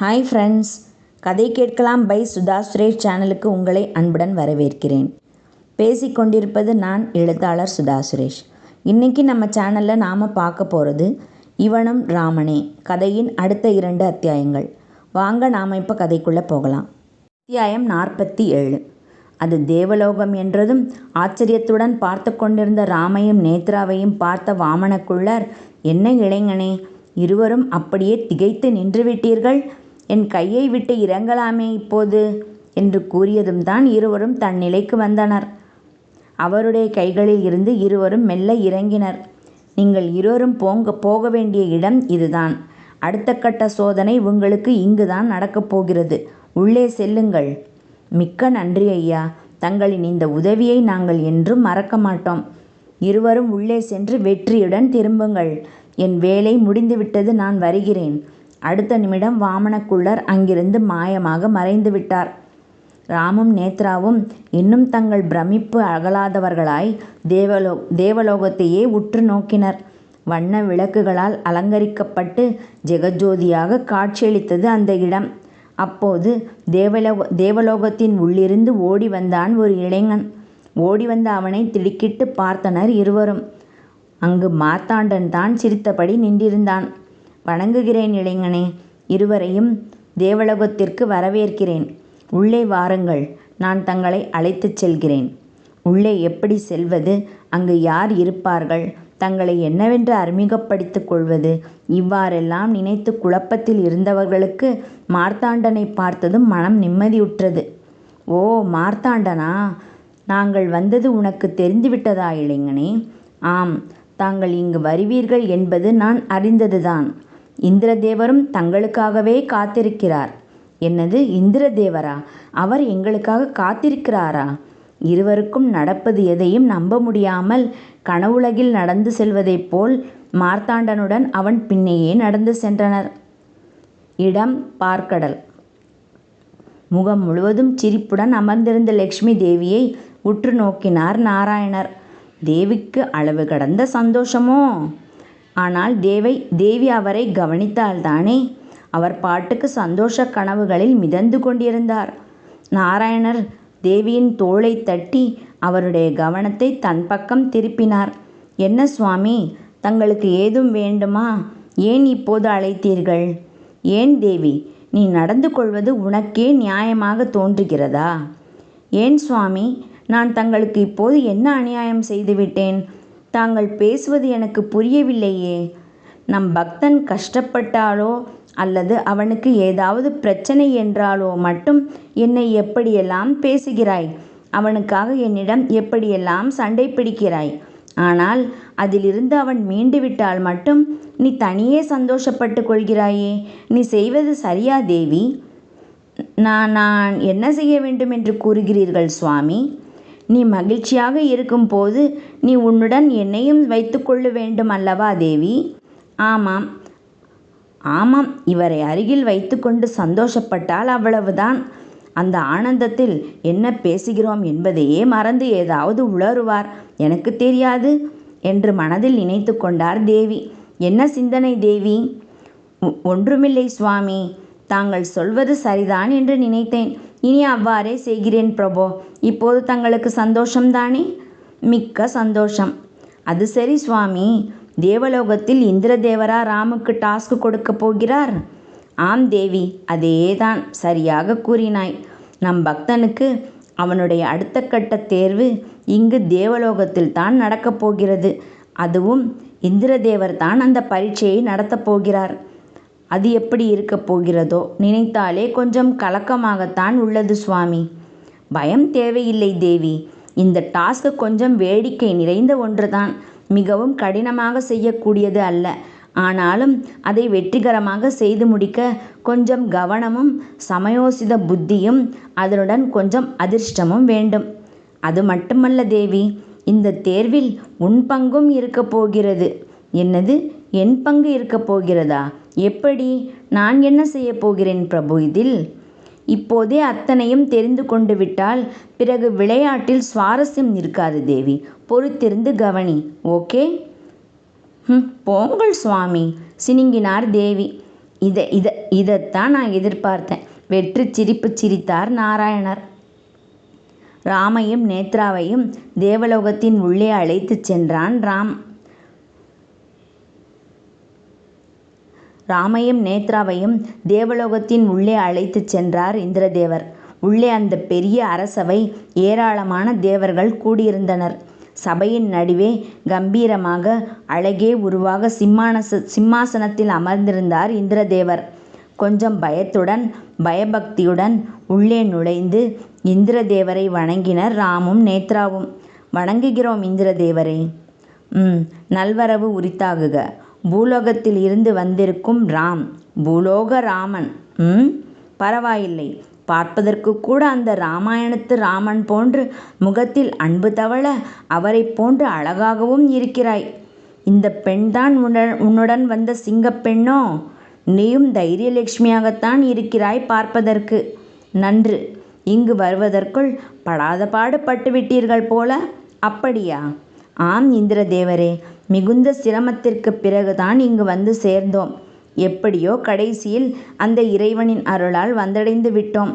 Hi friends, கதை கேட்கலாம் by Sudha Suresh சேனலுக்கு உங்களை அன்புடன் வரவேற்கிறேன். பேசிக்கொண்டிருப்பது நான் எழுத்தாளர் சுதா சுரேஷ். இன்றைக்கி நம்ம சேனலில் நாம் பார்க்க போகிறது இவனும் ராமனே கதையின் அடுத்த 2 அத்தியாயங்கள். வாங்க நாம் இப்போ கதைக்குள்ளே போகலாம். அத்தியாயம் 47. அது தேவலோகம் என்றதும் ஆச்சரியத்துடன் பார்த்து கொண்டிருந்த ராமையும் நேத்ராவையும் பார்த்த வாமனக்குள்ளர், என்ன இளைஞனே, இருவரும் அப்படியே திகைத்து நின்றுவிட்டீர்கள், என் கையை விட்டு இறங்கலாமே இப்போது என்று கூறியதும் தான் இருவரும் தன் நிலைக்கு வந்தனர். அவருடைய கைகளில் இருந்து இருவரும் மெல்ல இறங்கினர். நீங்கள் இருவரும் போக வேண்டிய இடம் இதுதான். அடுத்த கட்ட சோதனை உங்களுக்கு இங்குதான் நடக்கப் போகிறது. உள்ளே செல்லுங்கள். மிக்க நன்றி ஐயா. தங்களின் இந்த உதவியை நாங்கள் என்றும் மறக்க மாட்டோம். இருவரும் உள்ளே சென்று வெற்றியுடன் திரும்புங்கள். என் வேலை முடிந்துவிட்டது, நான் வருகிறேன். அடுத்த நிமிடம் வாமனக்குள்ளர் அங்கிருந்து மாயமாக மறைந்து விட்டார். ராமும் நேத்ராவும் இன்னும் தங்கள் பிரமிப்பு அகலாதவர்களாய் தேவலோகத்தையே உற்று நோக்கினர். வண்ண விளக்குகளால் அலங்கரிக்கப்பட்டு ஜெகஜோதியாக காட்சியளித்தது அந்த இடம். அப்போது தேவலோகத்தின் உள்ளிருந்து ஓடி வந்தான் ஒரு இளைஞன். ஓடி வந்த அவனை திடுக்கிட்டு பார்த்தனர் இருவரும். அங்கு மார்த்தாண்டன் தான் சிரித்தபடி நின்றிருந்தான். வணங்குகிறேன் இளைஞனே. இருவரையும் தேவலோகத்திற்கு வரவேற்கிறேன். உள்ளே வாருங்கள், நான் தங்களை அழைத்துச் செல்கிறேன். உள்ளே எப்படி செல்வது, அங்கு யார் இருப்பார்கள், தங்களை என்னவென்று அறிமுகப்படுத்திக் கொள்வது, இவ்வாறெல்லாம் நினைத்து குழப்பத்தில் இருந்தவர்களுக்கு மார்த்தாண்டனை பார்த்ததும் மனம் நிம்மதியுற்றது. ஓ மார்த்தாண்டனா, நாங்கள் வந்தது உனக்கு தெரிந்துவிட்டதா இளைஞனே? ஆம், தாங்கள் இங்கு வருவீர்கள் என்பது நான் அறிந்ததுதான். இந்திரதேவரும் தங்களுக்காகவே காத்திருக்கிறார். என்னது, இந்திரதேவரா? அவர் எங்களுக்காக காத்திருக்கிறாரா? இருவருக்கும் நடப்பது எதையும் நம்ப முடியாமல் கனவுலகில் நடந்து செல்வதைப் போல் மார்த்தாண்டனுடன் அவன் பின்னையே நடந்து சென்றனர். இடம் பார்க்கடல். முகம் முழுவதும் சிரிப்புடன் அமர்ந்திருந்த லட்சுமி தேவியை உற்று நோக்கினார் நாராயணர். தேவிக்கு அளவு கடந்த சந்தோஷமோ? ஆனால் தேவி அவரை கவனித்தால்தானே? அவர் பாட்டுக்கு சந்தோஷ கனவுகளில் மிதந்து கொண்டிருந்தார். நாராயணர் தேவியின் தோளை தட்டி அவருடைய கவனத்தை தன் பக்கம் திருப்பினார். என்ன சுவாமி, தங்களுக்கு ஏதும் வேண்டுமா? ஏன் இப்போது அழைத்தீர்கள்? ஏன் தேவி, நீ நடந்து கொள்வது உனக்கே நியாயமாக தோன்றுகிறதா? ஏன் சுவாமி, நான் தங்களுக்கு இப்போது என்ன அநியாயம் செய்துவிட்டேன்? தாங்கள் பேசுவது எனக்கு புரியவில்லையே. நம் பக்தன் கஷ்டப்பட்டாலோ அல்லது அவனுக்கு ஏதாவது பிரச்சனை என்றாலோ மட்டும் என்னை எப்படியெல்லாம் பேசுகிறாய், அவனுக்காக என்னிடம் எப்படியெல்லாம் சண்டை பிடிக்கிறாய். ஆனால் அதிலிருந்து அவன் மீண்டு விட்டால் மட்டும் நீ தனியே சந்தோஷப்பட்டு கொள்கிறாயே. நீ செய்வது சரியா தேவி? நான் என்ன செய்ய வேண்டும் என்று கூறுகிறீர்கள் சுவாமி? நீ மகிழ்ச்சியாக இருக்கும்போது நீ உன்னுடன் என்னையும் வைத்து கொள்ள வேண்டும் அல்லவா தேவி? ஆமாம் ஆமாம், இவரை அருகில் வைத்து கொண்டு சந்தோஷப்பட்டால் அவ்வளவுதான். அந்த ஆனந்தத்தில் என்ன பேசுகிறோம் என்பதையே மறந்து ஏதாவது உளறுவார், எனக்கு தெரியாது என்று மனதில் நினைத்து கொண்டார் தேவி. என்ன சிந்தனை தேவி? ஒன்றுமில்லை சுவாமி, தாங்கள் சொல்வது சரிதான் என்று நினைத்தேன். இனி அவ்வாறே செய்கிறேன் பிரபோ. இப்போது தங்களுக்கு சந்தோஷம்தானே? மிக்க சந்தோஷம். அது சரி சுவாமி, தேவலோகத்தில் இந்திரதேவரா ராமுக்கு டாஸ்க் கொடுக்க போகிறார்? ஆம் தேவி, அதேதான், சரியாக கூறினாய். நம் பக்தனுக்கு அவனுடைய அடுத்த கட்ட தேர்வு இங்கு தேவலோகத்தில் தான் நடக்கப் போகிறது. அதுவும் இந்திரதேவர் தான் அந்த பரீட்சையை நடத்தப் போகிறார். அது எப்படி இருக்கப் போகிறதோ நினைத்தாலே கொஞ்சம் கலக்கமாகத்தான் உள்ளது சுவாமி. பயம் தேவையில்லை தேவி. இந்த டாஸ்க் கொஞ்சம் வேடிக்கை நிறைந்த ஒன்றுதான். மிகவும் கடினமாக செய்யக்கூடியது அல்ல. ஆனாலும் அதை வெற்றிகரமாக செய்து முடிக்க கொஞ்சம் கவனமும் சமயோசித புத்தியும் அதனுடன் கொஞ்சம் அதிர்ஷ்டமும் வேண்டும். அது மட்டுமல்ல தேவி, இந்த தேர்வில் உன் பங்கும் இருக்கப் போகிறது. என்னது, என் பங்கு இருக்கப் போகிறதா? எப்படி? நான் என்ன செய்ய போகிறேன் பிரபு இதில்? இப்போதே அத்தனையும் தெரிந்து கொண்டு விட்டால் பிறகு விளையாட்டில் சுவாரஸ்யம் இருக்காது தேவி. பொறுத்திருந்து கவனி. ஓகே? போங்கள் சுவாமி, சினுங்கினார் தேவி. இதைத்தான் நான் எதிர்பார்த்தேன். வெற்றி சிரிப்பு சிரித்தார் நாராயணர். ராமையும் நேத்ராவையும் தேவலோகத்தின் உள்ளே அழைத்துச் சென்றான் ராம். ராமையும் நேத்ராவையும் தேவலோகத்தின் உள்ளே அழைத்துச் சென்றார் இந்திரதேவர். உள்ளே அந்த பெரிய அரசவை ஏராளமான தேவர்கள் கூடியிருந்தனர். சபையின் நடுவே கம்பீரமாக அழகே உருவாக சிம்மாசனத்தில் அமர்ந்திருந்தார் இந்திரதேவர். கொஞ்சம் பயத்துடன் பயபக்தியுடன் உள்ளே நுழைந்து இந்திரதேவரை வணங்கினர் ராமும் நேத்ராவும். வணங்குகிறோம் இந்திரதேவரே. நல்வரவு உரித்தாகுக. பூலோகத்தில் இருந்து வந்திருக்கும் ராம், பூலோக ராமன். பரவாயில்லை, பார்ப்பதற்கு கூட அந்த ராமாயணத்து ராமன் போன்று முகத்தில் அன்பு தவழ அவரை போன்று அழகாகவும் இருக்கிறாய். இந்த பெண்தான் உன்னுடன் வந்த சிங்கப்பெண்ணோ? நீயும் தைரியலட்சுமியாகத்தான் இருக்கிறாய் பார்ப்பதற்கு. நன்று. இங்கு வருவதற்குள் படாத பாடு பட்டுவிட்டீர்கள் போல. அப்படியா? ஆம் இந்திரதேவரே, மிகுந்த சிரமத்திற்கு பிறகுதான் இங்கு வந்து சேர்ந்தோம். எப்படியோ கடைசியில் அந்த இறைவனின் அருளால் வந்தடைந்து விட்டோம்.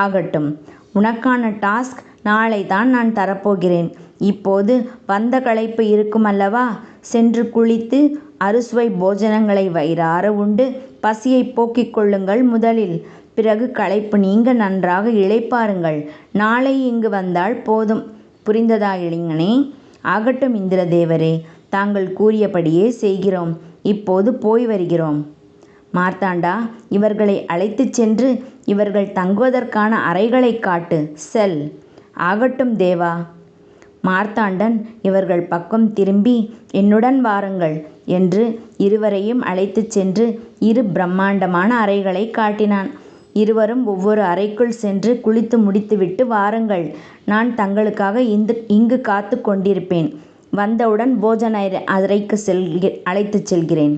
ஆகட்டும். உனக்கான டாஸ்க் நாளை தான் நான் தரப்போகிறேன். இப்போது வந்த களைப்பு இருக்குமல்லவா? சென்று குளித்து அறுசுவை போஜனங்களை வயிறார உண்டு பசியை போக்கிக் கொள்ளுங்கள் முதலில். பிறகு களைப்பு நீங்க நன்றாக இளைப்பாருங்கள். நாளை இங்கு வந்தால் போதும். புரிந்ததா இளைஞனே? ஆகட்டும் இந்திரதேவரே, தாங்கள் கூறியபடியே செய்கிறோம். இப்போது போய் வருகிறோம். மார்த்தாண்டா, இவர்களை அழைத்துச் சென்று இவர்கள் தங்குவதற்கான அறைகளை காட்டு. செல். ஆகட்டும் தேவா. மார்த்தாண்டன் இவர்கள் பக்கம் திரும்பி என்னுடன் வாருங்கள் என்று இருவரையும் அழைத்துச் சென்று 2 பிரம்மாண்டமான அறைகளை காட்டினான். இருவரும் ஒவ்வொரு அறைக்குள் சென்று குளித்து முடித்துவிட்டு வாருங்கள், நான் தங்களுக்காக இங்கு காத்து கொண்டிருப்பேன். வந்தவுடன் போஜன அறைக்கு அழைத்துச் செல்கிறேன்.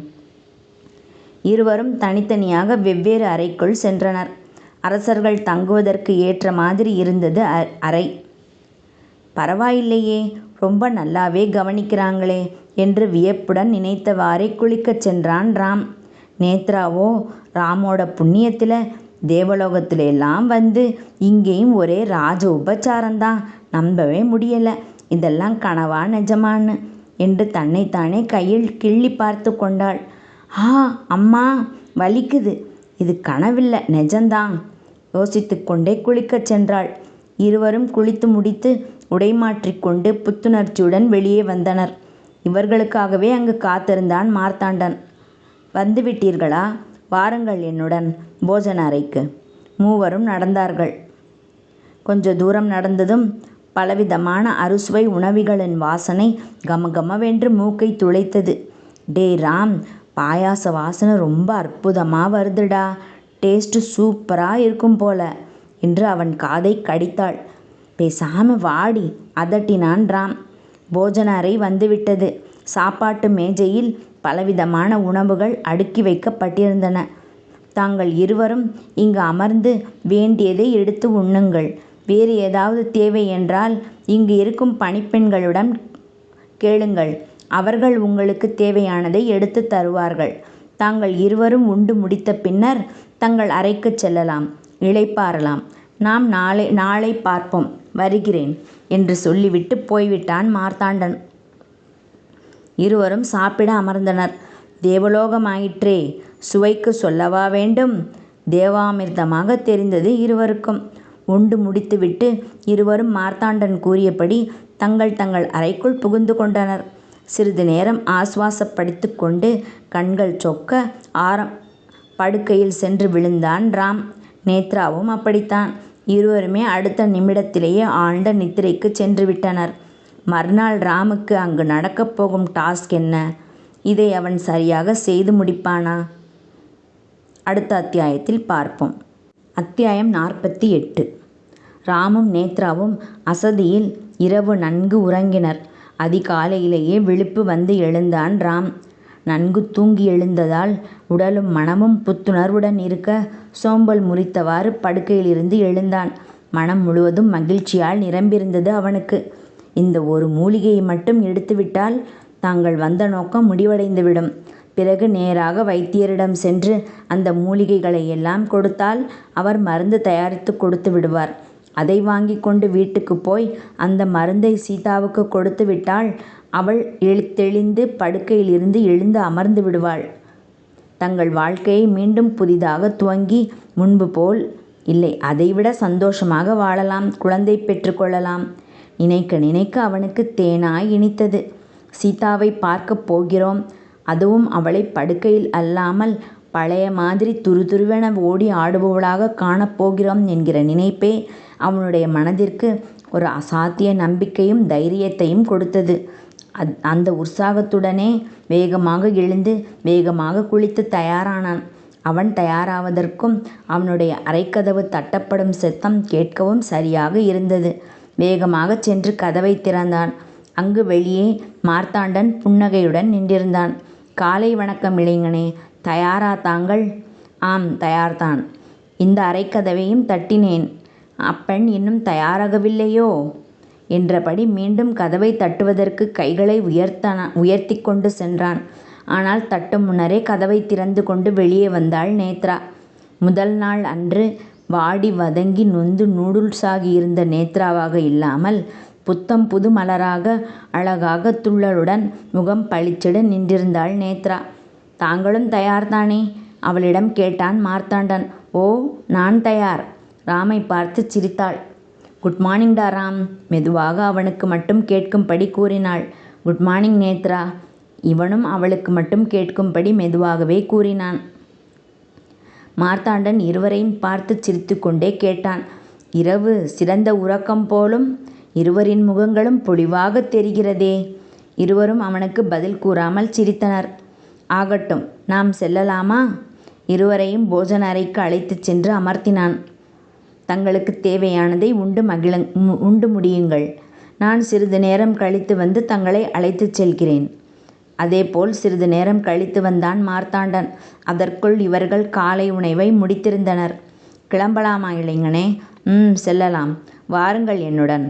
இருவரும் தனித்தனியாக வெவ்வேறு அறைக்குள் சென்றனர். அரசர்கள் தங்குவதற்கு ஏற்ற மாதிரி இருந்தது அறை. பரவாயில்லையே, ரொம்ப நல்லாவே கவனிக்கிறாங்களே என்று வியப்புடன் நினைத்தவாறே குளிக்கச் சென்றான் ராம். நேத்ராவோ ராமோட புண்ணியத்தில் தேவலோகத்துல எல்லாம் வந்து இங்கேயும் ஒரே ராஜ உபச்சாரம்தான். நம்பவே முடியலை, இதெல்லாம் கனவா நிஜமான்னு என்று தன்னைத்தானே கையில் கிள்ளி பார்த்து கொண்டாள். அம்மா வலிக்குது, இது கனவில்லை நிஜந்தான் யோசித்து கொண்டே குளிக்கச் சென்றாள். இருவரும் குளித்து முடித்து உடைமாற்றிக்கொண்டு புத்துணர்ச்சியுடன் வெளியே வந்தனர். இவர்களுக்காகவே அங்கு காத்திருந்தான் மார்த்தாண்டன். வந்துவிட்டீர்களா? வாருங்கள் என்னுடன் போஜன அறைக்கு. மூவரும் நடந்தார்கள். கொஞ்ச தூரம் நடந்ததும் பலவிதமான அறுசுவை உணவுகளின் வாசனை கமகமவென்று மூக்கை துளைத்தது. டே ராம், பாயாச வாசனை ரொம்ப அற்புதமாக வருதுடா, டேஸ்ட்டு சூப்பராக இருக்கும் போல என்று அவன் காதை கடித்தாள். பேசாம வாடி அதட்டினான் ராம். போஜன அறை வந்துவிட்டது. சாப்பாட்டு மேஜையில் பலவிதமான உணவுகள் அடுக்கி வைக்கப்பட்டிருந்தன. தாங்கள் இருவரும் இங்கு அமர்ந்து வேண்டியதை எடுத்து உண்ணுங்கள். வேறு ஏதாவது தேவை என்றால் இங்கு இருக்கும் பணிப்பெண்களிடம் கேளுங்கள். அவர்கள் உங்களுக்கு தேவையானதை எடுத்து தருவார்கள். தாங்கள் இருவரும் உண்டு முடித்த பின்னர் தங்கள் அறைக்கு செல்லலாம், இளைப்பாறலாம். நாம் நாளை பார்ப்போம், வருகிறேன் என்று சொல்லிவிட்டு போய்விட்டான் மார்த்தாண்டன். இருவரும் சாப்பிட அமர்ந்தனர். தேவலோகமாயிற்றே, சுவைக்கு சொல்லவா வேண்டும்? தேவாமிர்தமாக தெரிந்தது இருவருக்கும். உண்டு முடித்துவிட்டு இருவரும் மார்த்தாண்டன் கூறியபடி தங்கள் அறைக்குள் புகுந்து கொண்டனர். சிறிது நேரம் ஆசுவாசப்படுத்தி கொண்டு கண்கள் சொக்க படுக்கையில் சென்று விழுந்தான் ராம். நேத்ராவும் அப்படித்தான். இருவருமே அடுத்த நிமிடத்திலேயே ஆழ்ந்த நித்திரைக்கு சென்று விட்டனர். மறுநாள் ராமுக்கு அங்கு நடக்கப் போகும் டாஸ்க் என்ன? இதை அவன் சரியாக செய்து முடிப்பானா? அடுத்த அத்தியாயத்தில் பார்ப்போம். அத்தியாயம் 48. ராமும் நேத்ராவும் அசதியில் இரவு நன்கு உறங்கினர். அதிகாலையிலேயே விழிப்பு வந்து எழுந்தான் ராம். நன்கு தூங்கி எழுந்ததால் உடலும் மனமும் புத்துணர்வுடன் இருக்க சோம்பல் முறித்தவாறு படுக்கையிலிருந்து எழுந்தான். மனம் முழுவதும் மகிழ்ச்சியால் நிரம்பியிருந்தது அவனுக்கு. இந்த ஒரு மூலிகையை மட்டும் எடுத்துவிட்டால் தாங்கள் வந்த நோக்கம் முடிவடைந்துவிடும். பிறகு நேராக வைத்தியரிடம் சென்று அந்த மூலிகைகளை எல்லாம் கொடுத்தால் அவர் மருந்து தயாரித்து கொடுத்து விடுவார். அதை வாங்கி கொண்டு வீட்டுக்கு போய் அந்த மருந்தை சீதாவுக்கு கொடுத்து விட்டால் அவள் தெளிந்து படுக்கையிலிருந்து எழுந்து அமர்ந்து விடுவாள். தங்கள் வாழ்க்கையை மீண்டும் புதிதாக துவங்கி முன்பு போல் இல்லை, அதைவிட சந்தோஷமாக வாழலாம், குழந்தை பெற்றுக்கொள்ளலாம். நினைக்க நினைக்க அவனுக்கு தேனாய் இனித்தது. சீதாவை பார்க்கப் போகிறோம், அதுவும் அவளை படுக்கையில் அல்லாமல் பழைய மாதிரி துருதுருவென ஓடி ஆடுபவளாக காணப்போகிறோம் என்கிற நினைப்பே அவனுடைய மனதிற்கு ஒரு அசாத்திய நம்பிக்கையும் தைரியத்தையும் கொடுத்தது. அந்த உற்சாகத்துடனே வேகமாக எழுந்து வேகமாக குளித்து தயாரானான். அவன் தயாராவதற்கும் அவனுடைய அறைக்கதவு தட்டப்படும் சத்தம் கேட்கவும் சரியாக இருந்தது. வேகமாக சென்று கதவை திறந்தான். அங்கு வெளியே மார்த்தாண்டன் புன்னகையுடன் நின்றிருந்தான். காலை வணக்கம் இளைஞனே, தயாரா தாங்கள்? ஆம், தயார்தான். இந்த அறைக்கதவையும் தட்டினேன். அப்பெண் இன்னும் தயாராகவில்லையோ என்றபடி மீண்டும் கதவை தட்டுவதற்கு கைகளை உயர்த்தி கொண்டு சென்றான். ஆனால் தட்டும் முன்னரே கதவை திறந்து கொண்டு வெளியே வந்தாள் நேத்ரா. முதல் நாள் அன்று வாடி வதங்கி நொந்து நூடுல்ஸாகி இருந்த நேத்ராவாக இல்லாமல் புத்தம் புது மலராக அழகாக துள்ளலுடன் முகம் பளிச்சிட நின்றிருந்தாள் நேத்ரா. தாங்களும் தயார்தானே? அவளிடம் கேட்டான் மார்த்தாண்டன். ஓ, நான் தயார். ராமை பார்த்து சிரித்தாள். குட் மார்னிங் டா ராம். மெதுவாக அவனுக்கு மட்டும் கேட்கும்படி கூறினாள். Good morning Nethra. இவனும் அவளுக்கு மட்டும் கேட்கும்படி மெதுவாகவே கூறினான். மார்த்தாண்டன் இருவரையும் பார்த்து சிரித்து கொண்டே கேட்டான். இரவு சிறந்த உறக்கம் போலும். இருவரின் முகங்களும் பொலிவாக தெரிகிறதே. இருவரும் அவனுக்கு பதில் கூறாமல் சிரித்தனர். ஆகட்டும், நாம் செல்லலாமா? இருவரையும் போஜன அறைக்கு அழைத்துச் சென்று அமர்த்தினான். தங்களுக்கு தேவையானதை உண்டு முடியுங்கள். நான் சிறிது நேரம் கழித்து வந்து தங்களை அழைத்துச் செல்கிறேன். அதேபோல் சிறிது நேரம் கழித்து வந்தான் மார்த்தாண்டன். அதற்குள் இவர்கள் காலை உணவை முடித்திருந்தனர். கிளம்பலாமா இளைஞனே? செல்லலாம். வாருங்கள் என்னுடன்.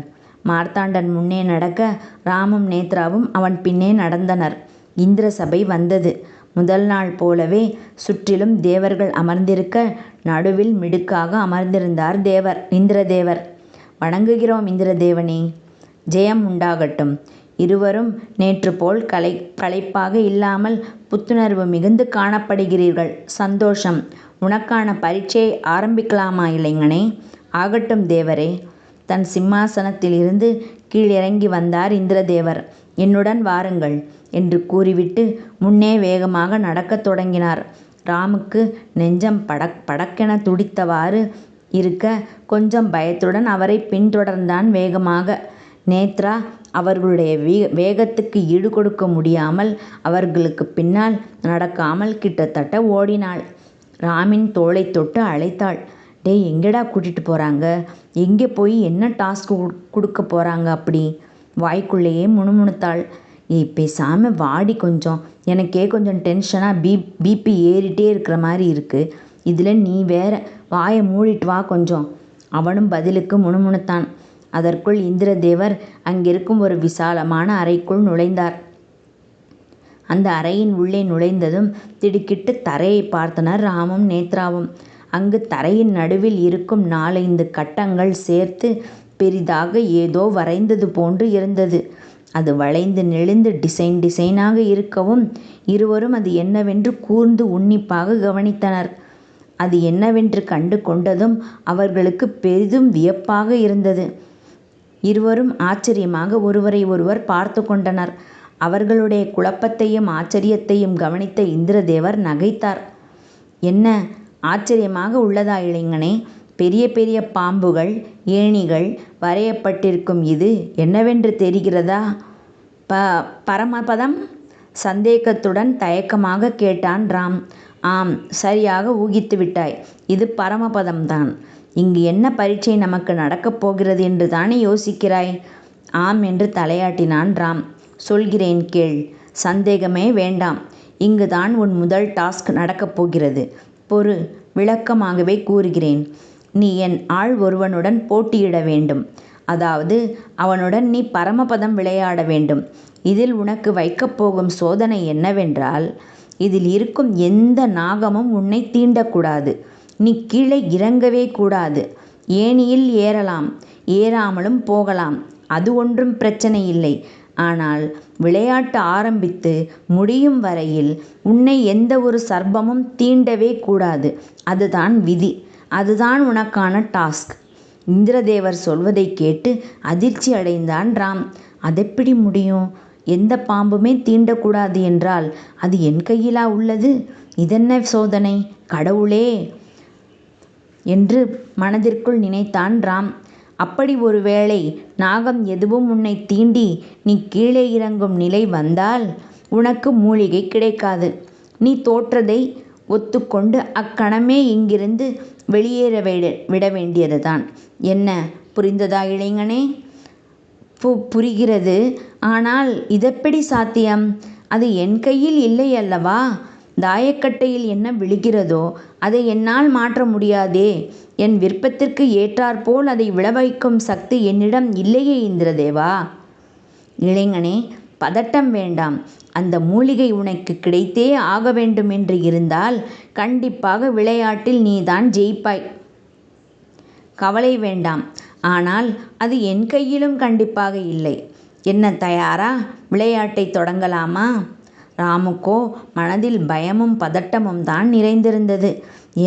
மார்த்தாண்டன் முன்னே நடக்க ராமும் நேத்ராவும் அவன் பின்னே நடந்தனர். இந்திர சபை வந்தது. முதல் நாள் போலவே சுற்றிலும் தேவர்கள் அமர்ந்திருக்க நடுவில் மிடுக்காக அமர்ந்திருந்தார் இந்திரதேவர். வணங்குகிறோம் இந்திரதேவனே. ஜெயம் உண்டாகட்டும். இருவரும் நேற்று போல் களைப்பாக இல்லாமல் புத்துணர்வு மிகுந்து காணப்படுகிறீர்கள். சந்தோஷம். உனக்கான பரீட்சையை ஆரம்பிக்கலாமா இளைஞனே? ஆகட்டும் தேவரே. தன் சிம்மாசனத்தில் இருந்து கீழிறங்கி வந்தார் இந்திரதேவர். என்னுடன் வாருங்கள் என்று கூறிவிட்டு முன்னே வேகமாக நடக்கத் தொடங்கினார். ராமுக்கு நெஞ்சம் படக்கென துடித்தவாறு இருக்க கொஞ்சம் பயத்துடன் அவரை பின்தொடர்ந்தான் வேகமாக. நேத்ரா அவர்களுடைய வேகத்துக்கு ஈடு கொடுக்க முடியாமல் அவர்களுக்கு பின்னால் நடக்காமல் கிட்டத்தட்ட ஓடினாள். ராமின் தோளை தொட்டு அழைத்தாள். டேய், எங்கடா கூட்டிகிட்டு போகிறாங்க? எங்கே போய் என்ன டாஸ்க் கொடுக்க போகிறாங்க? அப்படி வாய்க்குள்ளேயே முணுமுணுத்தாள். பேசாமல் வாடி, கொஞ்சம் எனக்கே கொஞ்சம் டென்ஷனாக பிபி ஏறிட்டே இருக்கிற மாதிரி இருக்குது. இதில் நீ வேற, வாயை மூடிட்டு வா கொஞ்சம். அவனும் பதிலுக்கு முணுமுணுத்தான். அதற்குள் இந்திரதேவர் அங்கிருக்கும் ஒரு விசாலமான அறைக்குள் நுழைந்தார். அந்த அறையின் உள்ளே நுழைந்ததும் திடுக்கிட்டு தரையை பார்த்தனர் ராமும் நேத்ராவும். அங்கு தரையின் நடுவில் இருக்கும் 4-5 கட்டங்கள் சேர்த்து பெரிதாக ஏதோ வரைந்தது போன்று இருந்தது. அது வளைந்து நெளிந்து டிசைனாக இருக்கவும் இருவரும் அது என்னவென்று கூர்ந்து உன்னிப்பாக கவனித்தனர். அது என்னவென்று கண்டு கொண்டதும் அவர்களுக்கு பெரிதும் வியப்பாக இருந்தது. இருவரும் ஆச்சரியமாக ஒருவரை ஒருவர் பார்த்து கொண்டனர். அவர்களுடைய குழப்பத்தையும் ஆச்சரியத்தையும் கவனித்த இந்திரதேவர் நகைத்தார். என்ன ஆச்சரியமாக உள்ளதா இளைஞனே? பெரிய பெரிய பாம்புகள், ஏணிகள் வரையப்பட்டிருக்கும் இது என்னவென்று தெரிகிறதா? பரமபதம்? சந்தேகத்துடன் தயக்கமாக கேட்டான் ராம். ஆம், சரியாக ஊகித்து விட்டாய். இது பரமபதம்தான். இங்கு என்ன பரீட்சை நமக்கு நடக்கப் போகிறது என்று தானே யோசிக்கிறாய்? ஆம் என்று தலையாட்டினான் ராம். சொல்கிறேன் கேள். சந்தேகமே வேண்டாம். இங்குதான் உன் முதல் டாஸ்க் நடக்கப் போகிறது. பொறு, விளக்கமாகவே கூறுகிறேன். நீ என் ஆள் ஒருவனுடன் போட்டியிட வேண்டும். அதாவது அவனுடன் நீ பரமபதம் விளையாட வேண்டும். இதில் உனக்கு வைக்கப் போகும் சோதனை என்னவென்றால், இதில் இருக்கும் எந்த நாகமும் உன்னை தீண்டக்கூடாது. நீ கீழே இறங்கவே கூடாது. ஏணியில் ஏறலாம், ஏறாமலும் போகலாம். அது ஒன்றும் பிரச்சனை இல்லை. ஆனால் விளையாட்டு ஆரம்பித்து முடியும் வரையில் உன்னை எந்த ஒரு சர்ப்பமும் தீண்டவே கூடாது. அதுதான் விதி. அதுதான் உனக்கான டாஸ்க். இந்திரதேவர் சொல்வதை கேட்டு அதிர்ச்சி அடைந்தான் ராம். அதெப்படி முடியும்? எந்த பாம்புமே தீண்டக்கூடாது என்றால் அது என் கையிலா உள்ளது? இதென்ன சோதனை? கடவுளே என்று மனதிற்குள் நினைத்தான் ராம். அப்படி ஒருவேளை நாகம் எதுவும் உன்னை தீண்டி நீ கீழே இறங்கும் நிலை வந்தால் உனக்கு மூலிகை கிடைக்காது. நீ தோற்றதை ஒத்துக்கொண்டு அக்கணமே இங்கிருந்து வெளியேற விட வேண்டியதுதான். என்ன, புரிந்ததா இளைஞனே? புரிகிறது. ஆனால் இதெப்படி சாத்தியம்? அது என் கையில் இல்லை அல்லவா? தாயக்கட்டையில் என்ன விழுகிறதோ அதை என்னால் மாற்ற முடியாதே. என் விருப்பத்திற்கு ஏற்றாற்போல் அதை விளைவிக்கும் சக்தி என்னிடம் இல்லையே இந்திரதேவா. இளைஞனே, பதட்டம் வேண்டாம். அந்த மூலிகை உனக்கு கிடைத்தே ஆக வேண்டும் என்று இருந்தால் கண்டிப்பாக விளையாட்டில் நீதான் ஜெயிப்பாய். கவலை வேண்டாம். ஆனால் அது என் கையிலும் கண்டிப்பாக இல்லை. என்ன, தயாரா? விளையாட்டை தொடங்கலாமா? ராமுக்கோ மனதில் பயமும் பதட்டமும் தான் நிறைந்திருந்தது.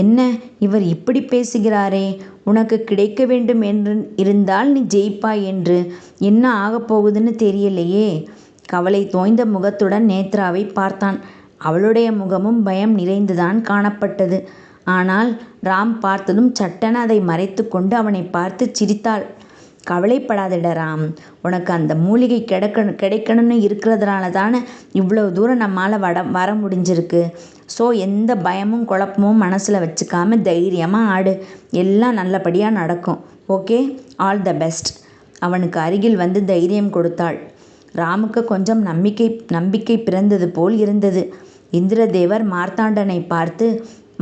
என்ன, இவர் இப்படி பேசுகிறாரே? உனக்கு கிடைக்க வேண்டும் என்று இருந்தால் நீ ஜெயிப்பாய் என்று என்ன ஆகப்போகுதுன்னு தெரியலையே. கவலை தோய்ந்த முகத்துடன் நேத்ராவை பார்த்தான். அவளுடைய முகமும் பயம் நிறைந்துதான் காணப்பட்டது. ஆனால் ராம் பார்த்ததும் சட்டென அதை மறைத்து கொண்டு அவனை பார்த்து சிரித்தாள். கவலைப்படாதட ராம், உனக்கு அந்த மூலிகை கிடைக்கணும்னு இருக்கிறதுனால தானே இவ்வளோ தூரம் நம்மால் வர முடிஞ்சிருக்கு. ஸோ எந்த பயமும் குழப்பமும் மனசில் வச்சுக்காம தைரியமாக ஆடு. எல்லாம் நல்லபடியாக நடக்கும். Okay, all the best. அவனுக்கு அருகில் வந்து தைரியம் கொடுத்தாள். ராமுக்கு கொஞ்சம் நம்பிக்கை பிறந்தது போல் இருந்தது. இந்திரதேவர் மார்த்தாண்டனை பார்த்து,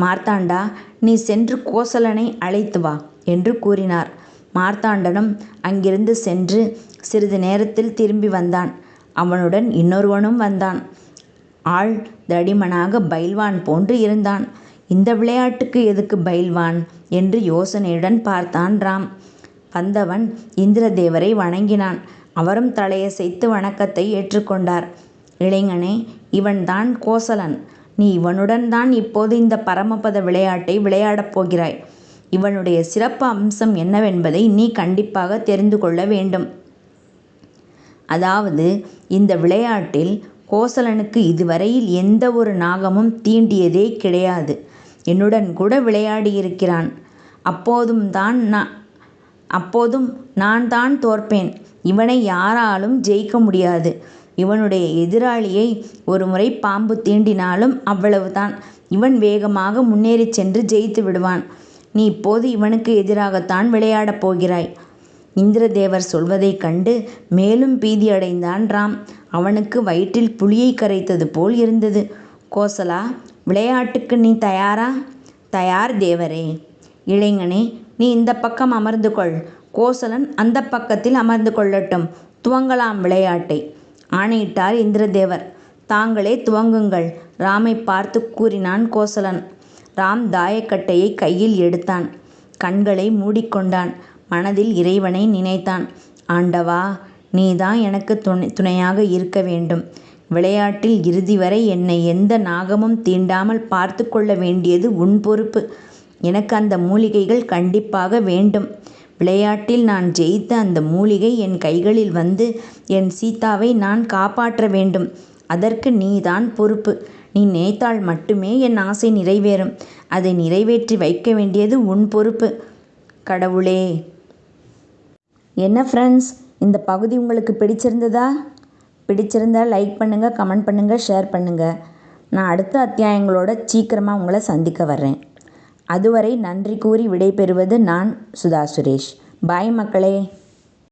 மார்த்தாண்டா, நீ சென்று கோசலனை அழைத்து வா என்று கூறினார். மார்த்தாண்டனும் அங்கிருந்து சென்று சிறிது நேரத்தில் திரும்பி வந்தான். அவனுடன் இன்னொருவனும் வந்தான். ஆள் தடிமனாக பைல்வான் போன்று இருந்தான். இந்த விளையாட்டுக்கு எதுக்கு பைல்வான் என்று யோசனையுடன் பார்த்தான் ராம். வந்தவன் இந்திரதேவரை வணங்கினான். அவரும் தலையசைத்து வணக்கத்தை ஏற்றுக்கொண்டார். இளைஞனே, இவன்தான் கோசலன். நீ இவனுடன் தான் இப்போது இந்த பரமபத விளையாட்டை விளையாடப் போகிறாய். இவனுடைய சிறப்பு அம்சம் என்னவென்பதை நீ கண்டிப்பாக தெரிந்து கொள்ள வேண்டும். அதாவது, இந்த விளையாட்டில் கோசலனுக்கு இதுவரையில் எந்த ஒரு நாகமும் தீண்டியதே கிடையாது. என்னுடன் கூட விளையாடியிருக்கிறான். அப்போதும் நான் தான் தோற்பேன். இவனை யாராலும் ஜெயிக்க முடியாது. இவனுடைய எதிராளியை ஒரு முறை பாம்பு தீண்டினாலும் அவ்வளவுதான். இவன் வேகமாக முன்னேறி சென்று ஜெயித்து விடுவான். நீ இப்போது இவனுக்கு எதிராகத்தான் விளையாடப் போகிறாய். இந்திரதேவர் சொல்வதைக் கண்டு மேலும் பீதியடைந்தான் ராம். அவனுக்கு வயிற்றில் புளியை கரைத்தது போல் இருந்தது. கோசலா, விளையாட்டுக்கு நீ தயாரா? தயார் தேவரே. இளைஞனே, நீ இந்த பக்கம் அமர்ந்து கொள். கோசலன் அந்த பக்கத்தில் அமர்ந்து கொள்ளட்டும். துவங்கலாம் விளையாட்டை ஆணையிட்டார் இந்திரதேவர். தாங்களே துவங்குங்கள், ராமை பார்த்து கூறினான் கோசலன். ராம் தாயக்கட்டையை கையில் எடுத்தான். கண்களை மூடிக்கொண்டான். மனதில் இறைவனை நினைத்தான். ஆண்டவா, நீதான் எனக்கு துணையாக இருக்க வேண்டும். விளையாட்டில் இறுதி வரை என்னை எந்த நாகமும் தீண்டாமல் பார்த்து கொள்ள வேண்டியது உன் பொறுப்பு. எனக்கு அந்த மூலிகைகள் கண்டிப்பாக வேண்டும். விளையாட்டில் நான் ஜெயித்த அந்த மூலிகை என் கைகளில் வந்து என் சீதாவை நான் காப்பாற்ற வேண்டும். அதற்கு நீதான் பொறுப்பு. நீ நினைத்தால் மட்டுமே என் ஆசை நிறைவேறும். அதை நிறைவேற்றி வைக்க வேண்டியது உன் பொறுப்பு. கடவுளே. என்ன ஃப்ரெண்ட்ஸ், இந்த பகுதி உங்களுக்கு பிடிச்சிருந்ததா? பிடிச்சிருந்தால் லைக் பண்ணுங்கள், கமெண்ட் பண்ணுங்கள், ஷேர் பண்ணுங்கள். நான் அடுத்த அத்தியாயங்களோட சீக்கிரமாக உங்களை சந்திக்க வர்றேன். அதுவரை நன்றி கூறி விடைபெறுவது நான் சுதா சுரேஷ். பாய் மக்களே.